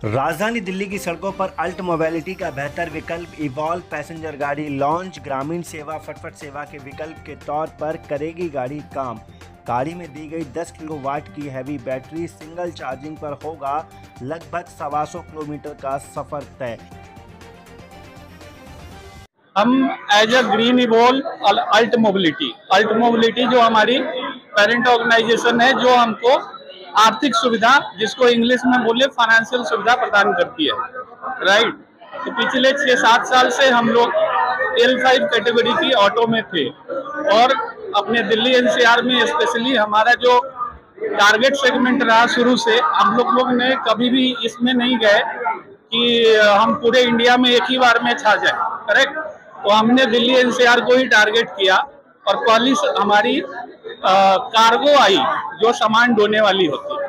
राजधानी दिल्ली की सड़कों पर अल्ट मोबिलिटी का बेहतर विकल्प इवॉल्व पैसेंजर गाड़ी लॉन्च। ग्रामीण सेवा फटफट सेवा के विकल्प के तौर पर करेगी गाड़ी काम। गाड़ी में दी गई 10 किलोवाट की हैवी बैटरी सिंगल चार्जिंग पर होगा लगभग 125 किलोमीटर का सफर तय। हम एज अ ग्रीन इवॉल्व अल्ट मोबिलिटी जो हमारी पेरेंट ऑर्गेनाइजेशन है, जो हमको आर्थिक सुविधा, जिसको इंग्लिश में बोले फाइनेंशियल सुविधा प्रदान करती है, राइट। तो पिछले 6-7 साल से हम लोग L5 कैटेगरी की ऑटो में थे और अपने दिल्ली NCR में स्पेशली हमारा जो टारगेट सेगमेंट रहा शुरू से, हम लोग ने कभी भी इसमें नहीं गए कि हम पूरे इंडिया में एक ही बार में छा जाए, करेक्ट। तो हमने दिल्ली NCR को ही टारगेट किया और पहली हमारी कार्गो आई जो सामान ढोने वाली होती है।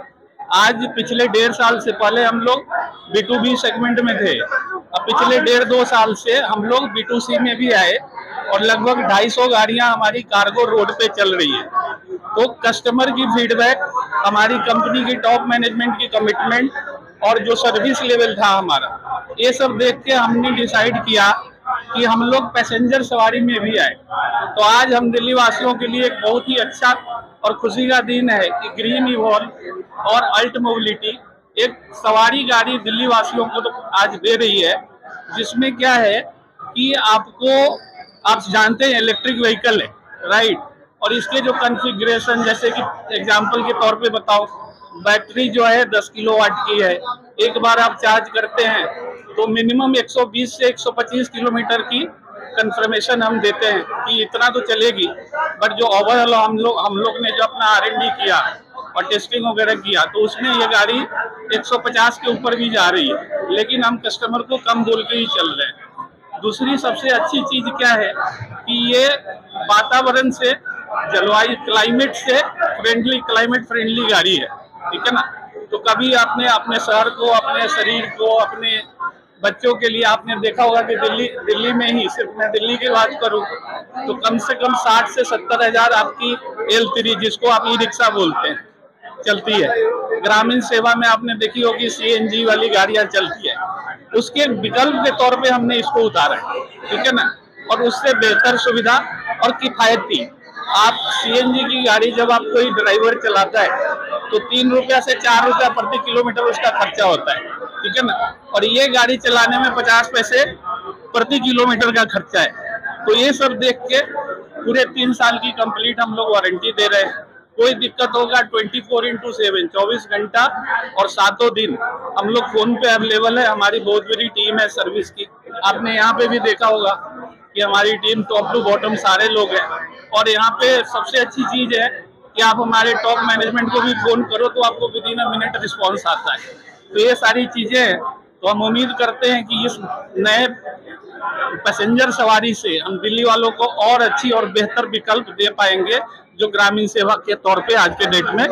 आज पिछले 1.5 साल से पहले हम लोग B2B सेगमेंट में थे, अब पिछले 1.5-2 साल से हम लोग B2C में भी आए और लगभग 250 गाड़ियां हमारी कार्गो रोड पे चल रही है। तो कस्टमर की फीडबैक, हमारी कंपनी की टॉप मैनेजमेंट की कमिटमेंट और जो सर्विस लेवल था हमारा, ये सब देख के हमने डिसाइड किया कि हम लोग पैसेंजर सवारी में भी आए। तो आज हम दिल्ली वासियों के लिए एक बहुत ही अच्छा और खुशी का दिन है कि ग्रीन इवॉल्व और अल्ट मोबिलिटी एक सवारी गाड़ी दिल्ली वासियों को तो आज दे रही है, जिसमें क्या है कि आप जानते हैं इलेक्ट्रिक व्हीकल है, राइट। और इसके जो कॉन्फ़िगरेशन, जैसे कि एग्जांपल के तौर पे बताओ, बैटरी जो है 10 किलोवाट की है। एक बार आप चार्ज करते हैं तो मिनिमम 120 से 125 किलोमीटर की कंफर्मेशन हम देते हैं कि इतना तो चलेगी। बट जो ओवरऑल हम लोग ने जो अपना R&D किया और टेस्टिंग वगैरह किया, तो उसमें ये गाड़ी 150 के ऊपर भी जा रही है, लेकिन हम कस्टमर को कम बोल के ही चल रहे हैं। दूसरी सबसे अच्छी चीज क्या है कि ये वातावरण से, जलवायु क्लाइमेट फ्रेंडली गाड़ी है, ठीक है ना। तो कभी आपने अपने शहर को, अपने शरीर को, अपने बच्चों के लिए आपने देखा होगा कि दिल्ली में ही, सिर्फ मैं दिल्ली की बात करूं तो कम से कम 60 से 70 हजार आपकी L3, जिसको आप ई-रिक्शा बोलते हैं, चलती है। ग्रामीण सेवा में आपने देखी होगी CNG वाली गाड़ियां चलती है। उसके विकल्प के तौर पे हमने इसको उतारा है, ठीक है ना। और उससे बेहतर सुविधा और किफायती, आप CNG की गाड़ी जब आप कोई ड्राइवर चलाता है तो 3 रुपया से 4 रुपया प्रति किलोमीटर उसका खर्चा होता है, ठीक है ना। और ये गाड़ी चलाने में 50 पैसे प्रति किलोमीटर का खर्चा है। तो ये सब देख के पूरे 3 साल की कंप्लीट हम लोग वारंटी दे रहे हैं। कोई दिक्कत होगा 24x7 24 घंटा और 7 दिन हम लोग फोन पे अवेलेबल है। हमारी बहुत बड़ी टीम है सर्विस की। आपने यहाँ पे भी देखा होगा कि हमारी टीम टॉप टू बॉटम सारे लोग हैं। और यहाँ पे सबसे अच्छी चीज है कि आप हमारे टॉप मैनेजमेंट को भी फोन करो तो आपको विदिन अ मिनट रिस्पॉन्स आता है। तो ये सारी चीजें हैं। तो हम उम्मीद करते हैं कि इस नए पैसेंजर सवारी से हम दिल्ली वालों को और अच्छी और बेहतर विकल्प दे पाएंगे, जो ग्रामीण सेवा के तौर पे आज के डेट में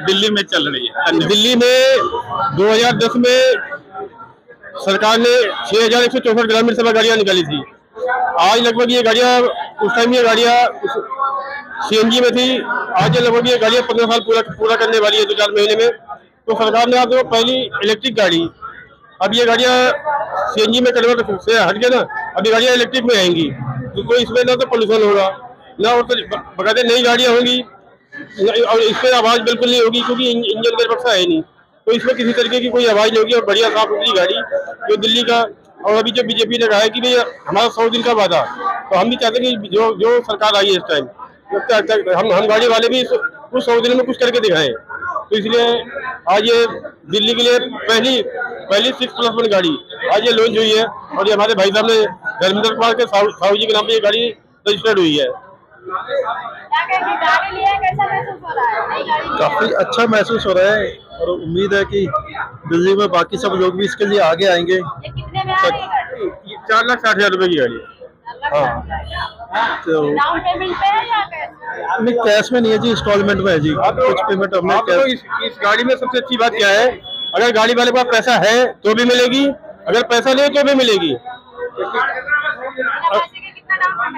दिल्ली में चल रही है। दिल्ली में 2010 में सरकार ने 6164 ग्रामीण सेवा गाड़ियां निकाली थी। आज लगभग ये गाड़ियां, उस टाइम ये गाड़ियां CNG में थी, आज लगभग ये गाड़ियां 15 साल पूरा करने वाली है 2-4 महीने में। तो सरकार ने आपको पहली इलेक्ट्रिक गाड़ी, अब ये गाड़ियां CNG में कन्वर्ट से हट के ना, अब ये गाड़ियां इलेक्ट्रिक में आएंगी। तो कोई इसमें ना तो पोल्यूशन होगा, ना और बकायदे नई गाड़ियां होंगी और इस पर आवाज बिल्कुल नहीं होगी, क्योंकि इंजन मेरे पास है नहीं। तो इसमें किसी तरीके की कोई आवाज नहीं होगी और बढ़िया साफ सुथरी गाड़ी जो दिल्ली का। और अभी जो BJP ने कहा है कि भाई हमारा 100 दिन का वादा, तो हम भी चाहते हैं कि जो सरकार आई है इस टाइम, हम गाड़ी वाले भी उस 100 दिन में कुछ करके दिखाएं। तो इसलिए आज ये दिल्ली के लिए पहली 6+1 गाड़ी आज ये लॉन्च हुई है। और ये हमारे भाई साहब ने धर्मेंद्र कुमार के साहू जी के नाम पे ये गाड़ी रजिस्टर्ड हुई है। काफी अच्छा महसूस हो रहा है और उम्मीद है कि दिल्ली में बाकी सब लोग भी इसके लिए आगे आएंगे। 4,60,000 रुपए की गाड़ी है। हाँ, तो डाउन पेमेंट पे है या कैश? नहीं, कैश में नहीं है जी, इंस्टॉलमेंट में है जी। कुछ पेमेंट हमने तो इस गाड़ी में सबसे अच्छी बात क्या है, अगर गाड़ी वाले के पास पैसा है तो भी मिलेगी, अगर पैसा नहीं तो भी मिलेगी।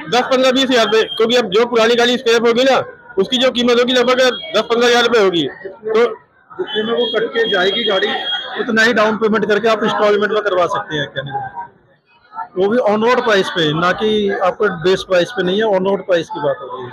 10-15-20 हजार रुपए, क्योंकि अब जो पुरानी गाड़ी स्क्रैप होगी ना, उसकी जो कीमत होगी लगभग 10-15 हजार रुपए होगी। तो जितने में वो कट के जाएगी गाड़ी, उतना ही डाउन पेमेंट करके आप इंस्टॉलमेंट में करवा सकते हैं कहने को, वो भी ऑन रोड प्राइस पे, ना कि आपको बेस प्राइस पे नहीं है, ऑन रोड प्राइस की बात हो रही है।